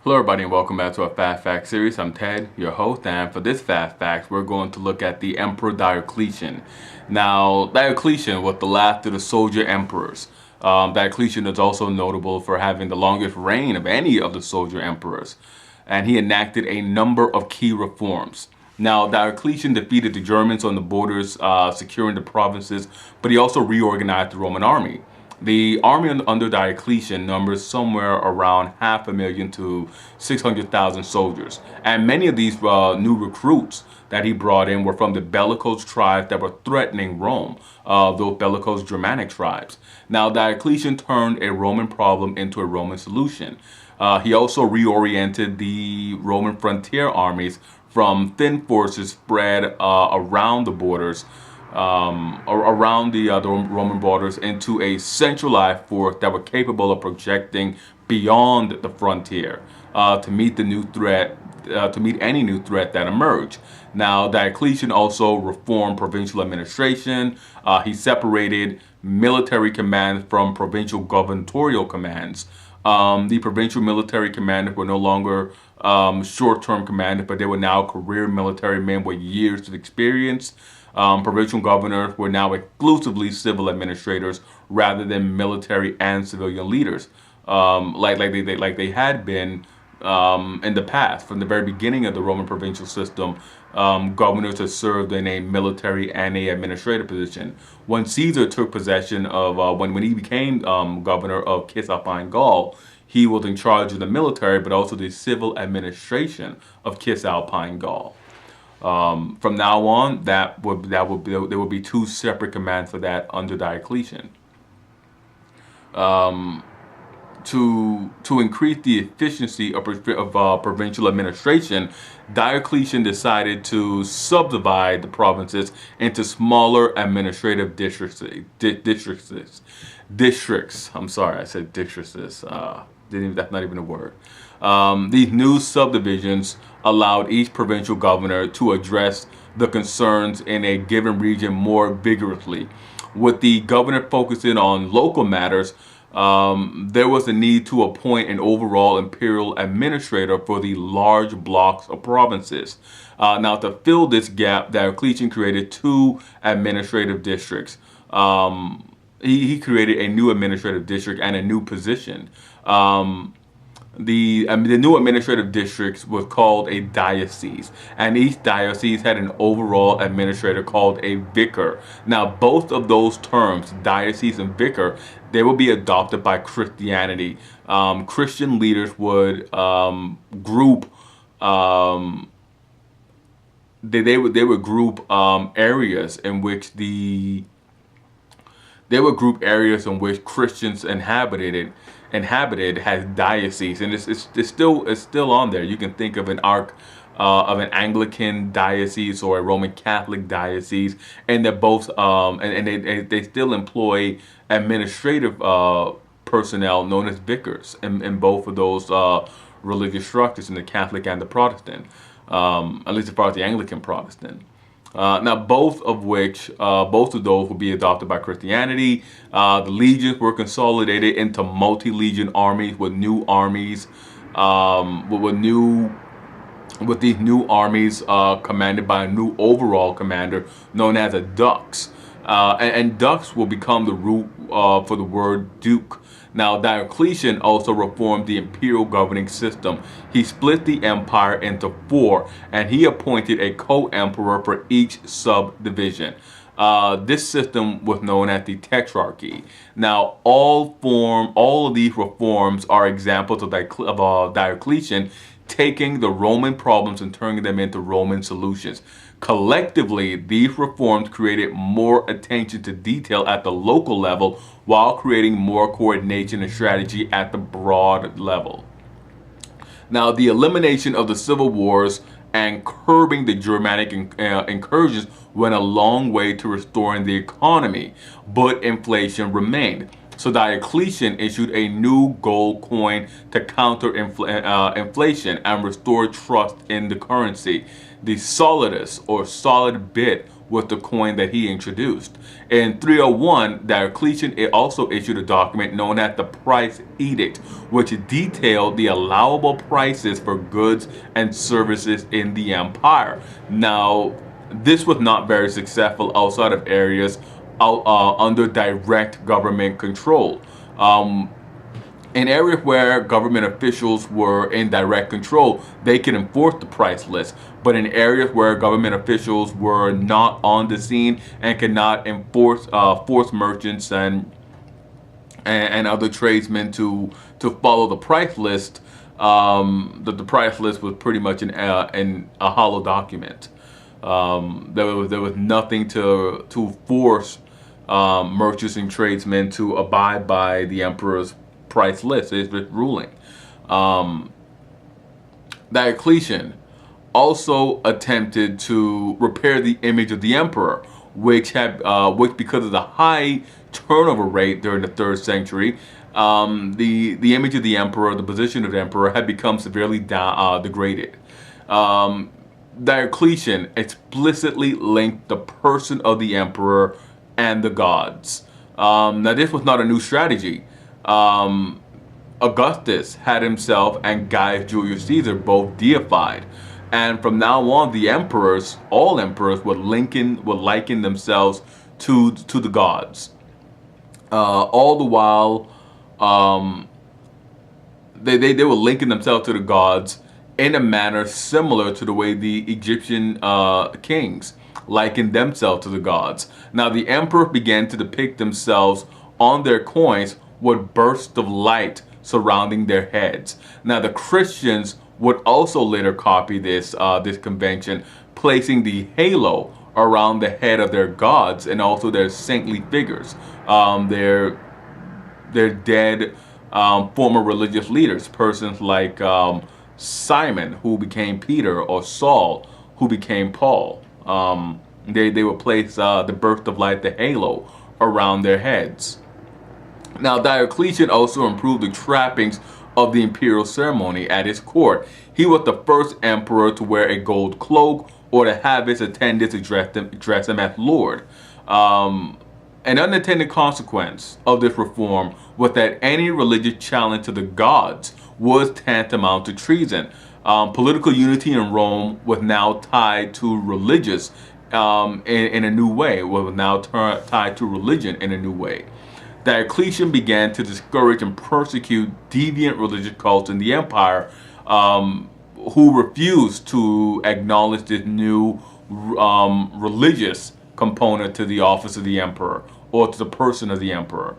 Hello everybody and welcome back to our Fast Facts series. I'm Ted, your host, and for this Fast Facts, we're going to look at the Emperor Diocletian. Now, Diocletian was the last of the soldier emperors. Diocletian is also notable for having the longest reign of any of the soldier emperors, and he enacted a number of key reforms. Now, Diocletian defeated the Germans on the borders, securing the provinces, but he also reorganized the Roman army. The army under Diocletian numbers somewhere around 500,000 to 600,000 soldiers. And many of these new recruits that he brought in were from the bellicose tribes that were threatening Rome, those bellicose Germanic tribes. Now, Diocletian turned a Roman problem into a Roman solution. He also reoriented the Roman frontier armies from thin forces spread around the borders around the Roman borders into a centralized force that were capable of projecting beyond the frontier to meet the new threat, to meet any new threat that emerged. Now, Diocletian also reformed provincial administration. He separated military commands from provincial gubernatorial commands. The provincial military commanders were no longer short-term commanders, but they were now career military men with years of experience. Provincial governors were now exclusively civil administrators rather than military and civilian leaders, like they had been in the past. From the very beginning of the Roman provincial system, governors had served in a military and a administrative position. When Caesar took possession of, when he became governor of Cisalpine Gaul, he was in charge of the military, but also the civil administration of Cisalpine Gaul. From now on, there would be two separate commands for that under Diocletian. To increase the efficiency of provincial administration, Diocletian decided to subdivide the provinces into smaller administrative districts. I'm sorry, I said districts. That's not even a word. These new subdivisions allowed each provincial governor to address the concerns in a given region more vigorously. With the governor focusing on local matters, there was a need to appoint an overall imperial administrator for the large blocks of provinces. Now, to fill this gap, Diocletian created two administrative districts. He created a new administrative district and a new position. The new administrative districts was called a diocese, and each diocese had an overall administrator called a vicar. Now, both of those terms, diocese and vicar, they will be adopted by Christianity. Christian leaders would group they would group areas in which Christians inhabited has diocese, and it's still on there. You can think of an Anglican diocese or a Roman Catholic diocese, and they're both and they still employ administrative personnel known as vicars in both of those religious structures, in the Catholic and the Protestant, at least as far as the Anglican Protestant. Now, both of those will be adopted by Christianity. The legions were consolidated into multi-legion armies with new armies, with these new armies commanded by a new overall commander known as a dux. And dux will become the root for the word duke. Now, Diocletian also reformed the imperial governing system. He split the empire into four, and he appointed a co-emperor for each subdivision. This system was known as the Tetrarchy. Now, all of these reforms are examples of Diocletian taking the Roman problems and turning them into Roman solutions. Collectively, these reforms created more attention to detail at the local level while creating more coordination and strategy at the broad level. Now, the elimination of the civil wars and curbing the Germanic incursions went a long way to restoring the economy, but inflation remained. So Diocletian issued a new gold coin to counter inflation and restore trust in the currency. The solidus, or solid bit, with the coin that he introduced. In 301, Diocletian also issued a document known as the Price Edict, which detailed the allowable prices for goods and services in the empire. Now, this was not very successful outside of areas under direct government control. In areas where government officials were in direct control, they could enforce the price list. But in areas where government officials were not on the scene and cannot force merchants and other tradesmen to follow the price list, the price list was pretty much a hollow document. There was nothing to force merchants and tradesmen to abide by the emperor's price list, his ruling. Diocletian also attempted to repair the image of the emperor, which because of the high turnover rate during the 3rd century, the image of the emperor, the position of the emperor, had become severely degraded. Diocletian explicitly linked the person of the emperor and the gods. Now, this was not a new strategy. Augustus had himself and Gaius Julius Caesar both deified, and from now on, all emperors would liken themselves to the gods. All the while, they were linking themselves to the gods in a manner similar to the way the Egyptian kings likened themselves to the gods. Now, the emperor began to depict themselves on their coins with bursts of light surrounding their heads. Now, the Christians would also later copy this convention, placing the halo around the head of their gods and also their saintly figures, their dead former religious leaders, persons like Simon, who became Peter, or Saul, who became Paul. They would place the burst of light, the halo, around their heads. Now, Diocletian also improved the trappings of the imperial ceremony at his court. He was the first emperor to wear a gold cloak or to have his attendants address him as Lord. An unintended consequence of this reform was that any religious challenge to the gods was tantamount to treason. Political unity in Rome was now tied to religious in a new way, was now tied to religion in a new way. Diocletian began to discourage and persecute deviant religious cults in the empire who refused to acknowledge this new religious component to the office of the emperor or to the person of the emperor.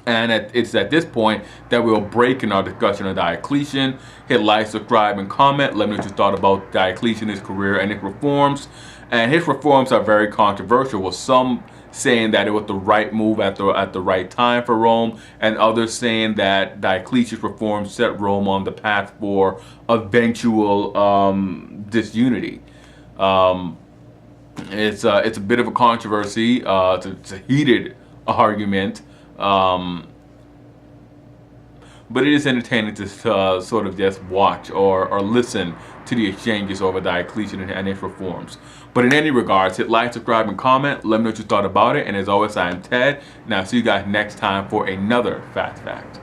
And it's at this point that we'll break in our discussion of Diocletian. Hit like, subscribe, and comment. Let me know what you thought about Diocletian, his career, and his reforms. And his reforms are very controversial, with some saying that it was the right move at the right time for Rome, and others saying that Diocletian's reforms set Rome on the path for eventual disunity. It's a bit of a controversy. It's a heated argument. But it is entertaining to sort of just watch or listen to the exchanges over Diocletian and his reforms. But in any regards, hit like, subscribe, and comment. Let me know what you thought about it. And as always, I am Ted, and I'll see you guys next time for another Fast Fact.